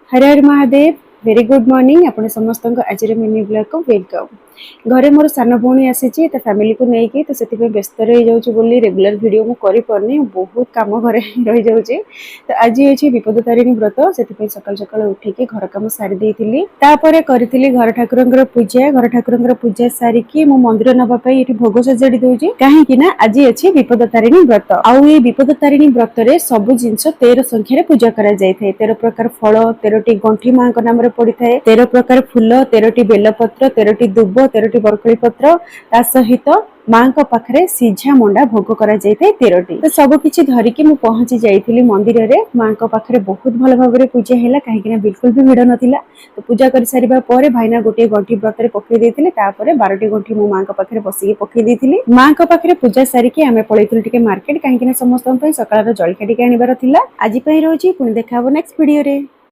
हर हर Mahadev very good morning आपण समस्त आज मिनी ब्लॉग को वेलकम। घरे मोर सान भौणी आसी फैमिली को लेकिन तो से व्यस्त रही जाऊँ बोली रेगुलर वीडियो मुझे करनी बहुत कम घरे रही जाऊँगी। तो आज ये विपद तारिणी व्रत से सकाल सकाल उठिकी घर कम सारी देती करी घर ठाकुर पूजा घर ठाकुर पूजा सारिकी मो मंदिर नापी ये भोग सजाड़ी दूसरी कहीं आज अच्छी विपद तारिणी व्रत आउ ये विपद तारिणी व्रत में सब जिनस 13 संख्यार पूजा करा जाए 13 प्रकार फल 13टी गंठी माँ नाम पड़ी था 13 प्रकार फूल 13टी बेलपत्र 13टी दुब 13टी बरकोली पत्र ता सहित माँ को पाखरे सीझा मंडा भोग करा जाए 13टी। तो सब किछि धरिकी मु पहुंची जाइथिली मंदिर रे माँ को पाखरे बहुत भल भाव में पूजा हैला कहीं बिल्कुल भी भिड़ नथिला। तो पूजा कर सारिबा परे भाईना गोटे गंठी व्रत रे पकई देथिले तापरे 12टी गंठी मु माँ को पाखरे बसिकी पकई देथिली। माँ को पाखरे पूजा सारिकी आमे पळैथिलु टिके मार्केट कहीं सकाळ जलखिया टिके आनिबार थिला। आज पई रहउची पुणी देखा नेक्स्ट वीडियो रे।